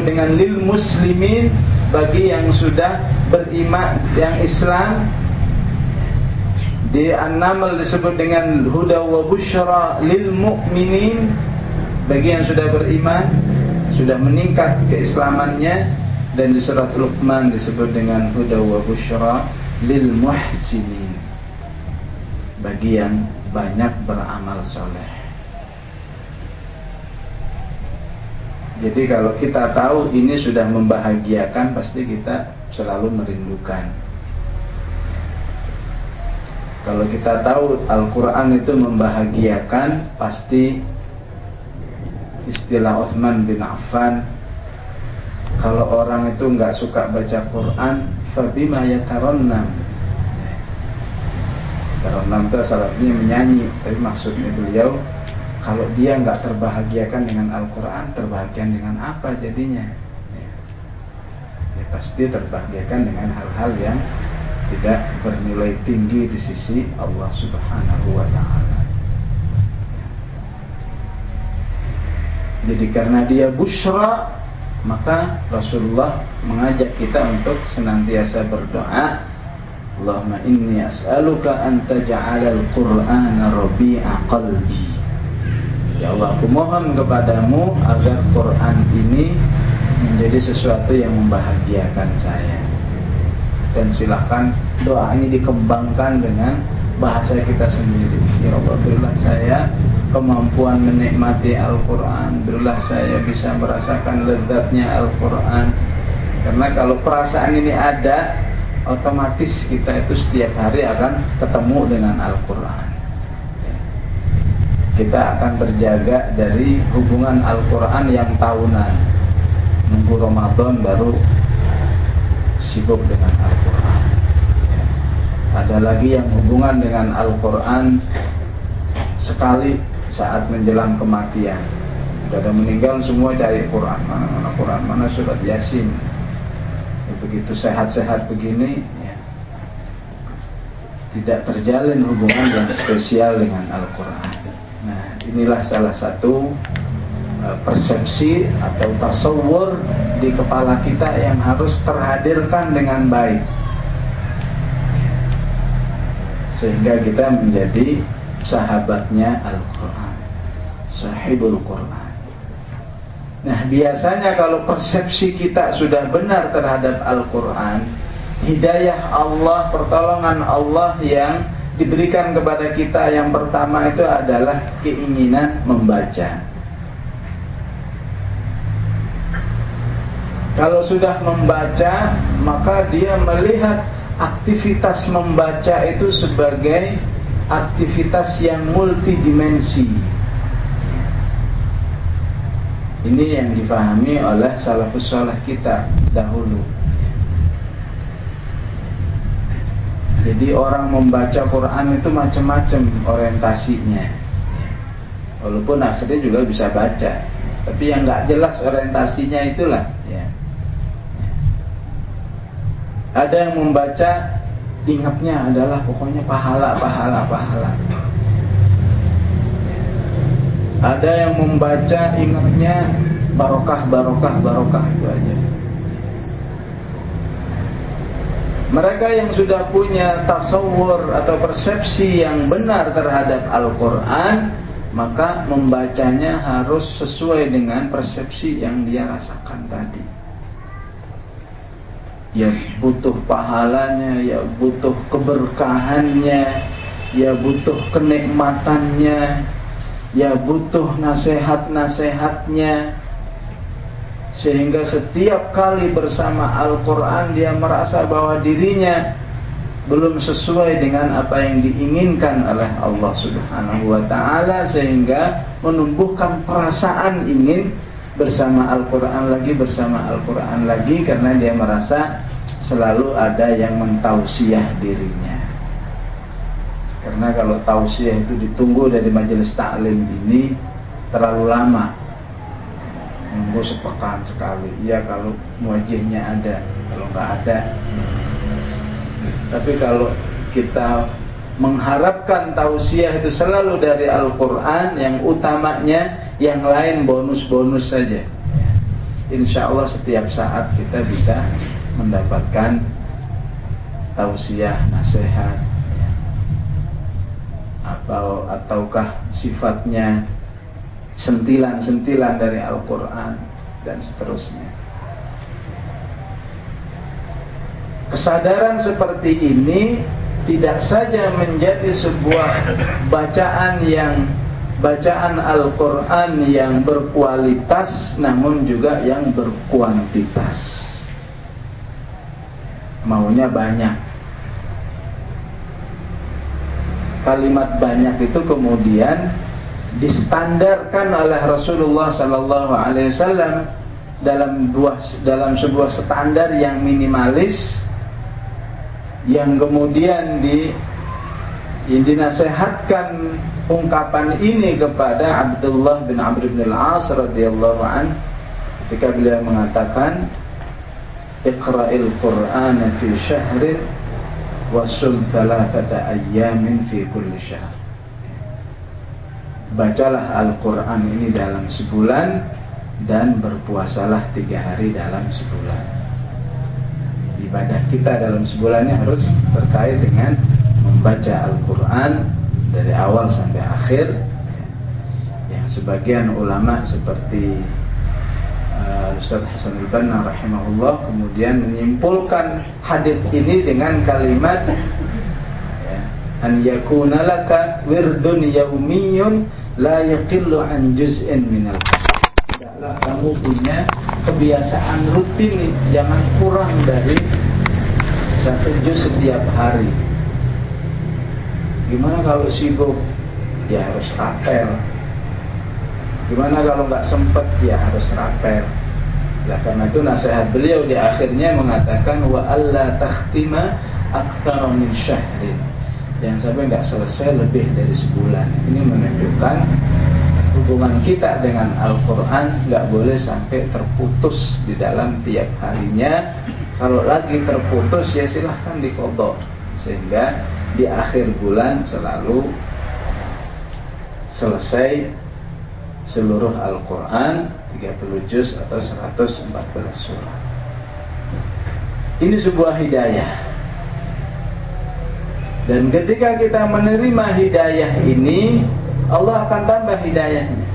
dengan lil muslimin, bagi yang sudah beriman, yang Islam. Di An-Naml disebut dengan huda wa busyra lil mu'minin, bagi yang sudah beriman, sudah meningkat keislamannya. Dan di surat Luqman disebut dengan huda wa busyra lil muhsinin, bagi yang banyak beramal soleh. Jadi kalau kita tahu ini sudah membahagiakan, pasti kita selalu merindukan. Kalau kita tahu Al-Quran itu membahagiakan, pasti istilah Utsman bin Affan, kalau orang itu nggak suka baca Quran, fabima yatarannam. Tarannam itu artinya menyanyi, tapi maksudnya beliau, kalau dia nggak terbahagiakan dengan Al-Quran, terbahagiakan dengan apa jadinya? Ya, pasti terbahagiakan dengan hal-hal yang tidak bernilai tinggi di sisi Allah Subhanahu wa ta'ala. Jadi karena dia busyra, maka Rasulullah mengajak kita untuk senantiasa berdoa, Allahumma inni as'aluka an taj'alal Qur'ana rabi'a qalbi. Ya Allah, aku mohon kepadamu agar Quran ini menjadi sesuatu yang membahagiakan saya. Dan silahkan doa ini dikembangkan dengan bahasa kita sendiri. Ya Allah, berilah saya kemampuan menikmati Al-Quran, berilah saya bisa merasakan lezatnya Al-Quran. Karena kalau perasaan ini ada, otomatis kita itu setiap hari akan ketemu dengan Al-Quran. Kita akan terjaga dari hubungan Al-Quran yang tahunan, nunggu Ramadan baru sibuk dengan Al-Quran. Ada lagi yang hubungan dengan Al-Quran sekali saat menjelang kematian. Sudah ada meninggal, semua cari Quran, mana Quran, mana surat Yasin. Begitu sehat-sehat begini, ya, tidak terjalin hubungan yang spesial dengan Al-Quran. Nah, inilah salah satu persepsi atau tasawwur di kepala kita yang harus terhadirkan dengan baik, sehingga kita menjadi sahabatnya Al-Quran, sahibul Quran. Nah, biasanya kalau persepsi kita sudah benar terhadap Al-Quran, hidayah Allah, pertolongan Allah yang diberikan kepada kita yang pertama itu adalah keinginan membaca. Kalau sudah membaca, maka dia melihat aktivitas membaca itu sebagai aktivitas yang multidimensi. Ini yang difahami oleh salafus saleh kita dahulu. Jadi orang membaca Quran itu macam-macam orientasinya. Walaupun akhirnya juga bisa baca, tapi yang nggak jelas orientasinya itulah. Ya. Ada yang membaca ingatnya adalah pokoknya pahala. Ada yang membaca ingatnya barokah itu aja. Mereka yang sudah punya tasawur atau persepsi yang benar terhadap Al-Quran, maka membacanya harus sesuai dengan persepsi yang dia rasakan tadi. Ya butuh pahalanya, ya butuh keberkahannya, ya butuh kenikmatannya, ya butuh nasihat-nasihatnya. Sehingga setiap kali bersama Al-Quran dia merasa bahwa dirinya belum sesuai dengan apa yang diinginkan oleh Allah Subhanahu wa ta'ala, sehingga menumbuhkan perasaan ingin bersama Al-Quran lagi, karena dia merasa selalu ada yang mentausiah dirinya. Karena kalau tausiah itu ditunggu dari majelis taklim ini terlalu lama, nunggu sepekan sekali. Ya kalau muajihnya ada, kalau nggak ada. Tapi kalau kita mengharapkan tausiah itu selalu dari Al-Quran, yang utamanya, yang lain bonus-bonus saja. insya Allah setiap saat kita bisa mendapatkan tausiah, nasihat, ya. Ataukah sifatnya sentilan-sentilan dari Al-Quran dan seterusnya. Kesadaran seperti ini tidak saja menjadi sebuah bacaan Al-Quran yang berkualitas, namun juga yang berkuantitas. Maunya banyak. Kalimat banyak itu kemudian distandarkan oleh Rasulullah Sallallahu Alaihi Wasallam dalam sebuah standar yang minimalis, yang kemudian dinasehatkan ungkapan ini kepada Abdullah bin Amr bin Al-As radhiyallahu an ketika beliau mengatakan, Iqra'il Qur'ana fi syahrin wa sum thalathata ayyamin fi kulli syahr. Bacalah Al-Quran ini dalam sebulan dan berpuasalah 3 hari dalam sebulan. Ibadah kita dalam sebulannya harus terkait dengan membaca Al-Quran dari awal sampai akhir. Yang sebagian ulama seperti Ustaz Hasan Al-Banna rahimahullah kemudian menyimpulkan hadits ini dengan kalimat an yakuna laka wirdun yaumiyun la yaqillu an juz'in minal. Tidaklah kamu punya kebiasaan rutin, jangan kurang dari 1 juz setiap hari. Gimana kalau sibuk? Ya harus rapel. Gimana kalau nggak sempet? Ya harus rapel. Nah, karena itu nasihat beliau di akhirnya mengatakan wa alla takhtima aktsara min syahrin. Jangan sampai nggak selesai lebih dari sebulan. Ini menunjukkan hubungan kita dengan Al-Quran nggak boleh sampai terputus di dalam tiap harinya. Kalau lagi terputus ya silahkan diqadha, sehingga di akhir bulan selalu selesai seluruh Al-Quran 30 juz atau 114 surah. Ini sebuah hidayah. Dan ketika kita menerima hidayah ini, Allah akan tambah hidayahnya.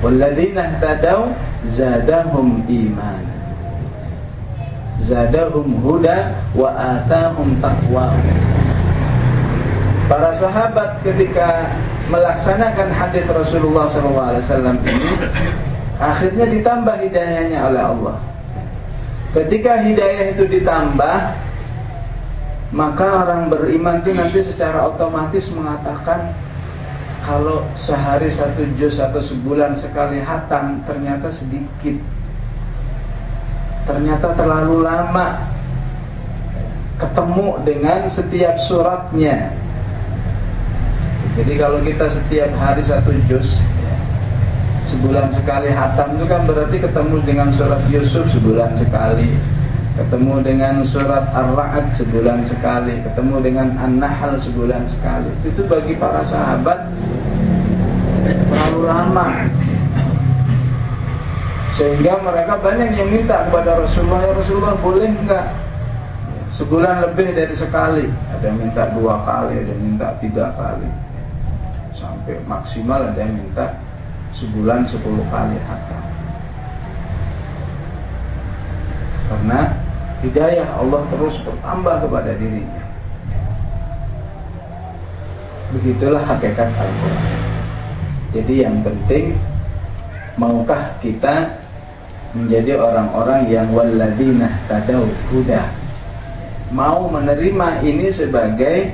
Walladzina ihtadaw zadahum iman, zadahum huda wa atahum taqwa. Para sahabat ketika melaksanakan hadis Rasulullah SAW ini, akhirnya ditambah hidayahnya oleh Allah. Ketika hidayah itu ditambah, maka orang beriman itu nanti secara otomatis mengatakan, kalau sehari 1 juz atau sebulan sekali khatam ternyata sedikit, ternyata terlalu lama ketemu dengan setiap suratnya. Jadi kalau kita setiap hari 1 juz, sebulan sekali khatam, itu kan berarti ketemu dengan surat Yusuf sebulan sekali, ketemu dengan surat Ar-Ra'd sebulan sekali, ketemu dengan An-Nahl sebulan sekali. Itu bagi para sahabat terlalu lama, sehingga mereka banyak yang minta kepada Rasulullah, ya Rasulullah boleh enggak sebulan lebih dari sekali? Ada yang minta 2 kali, ada yang minta 3 kali, sampai maksimal ada yang minta sebulan 10 kali khatam. Karena hidayah Allah terus bertambah kepada dirinya. Begitulah hakikat Al-Quran. Jadi yang penting, maukah kita menjadi orang-orang yang walladzina tadaw huda, mau menerima ini sebagai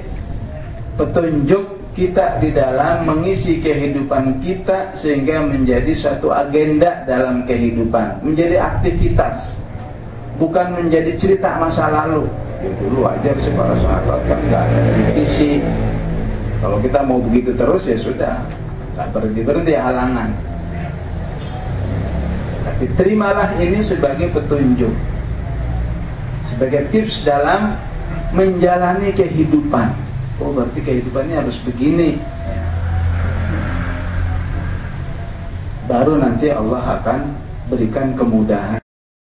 petunjuk kita di dalam mengisi kehidupan kita, sehingga menjadi suatu agenda dalam kehidupan, menjadi aktivitas, bukan menjadi cerita masa lalu. Ya, dulu aja para sahabat kan nggak ada revisi. Kalau kita mau begitu terus ya sudah, nggak berhenti halangan. Tapi terimalah ini sebagai petunjuk, sebagai tips dalam menjalani kehidupan. Oh, berarti kehidupannya harus begini. Baru nanti Allah akan berikan kemudahan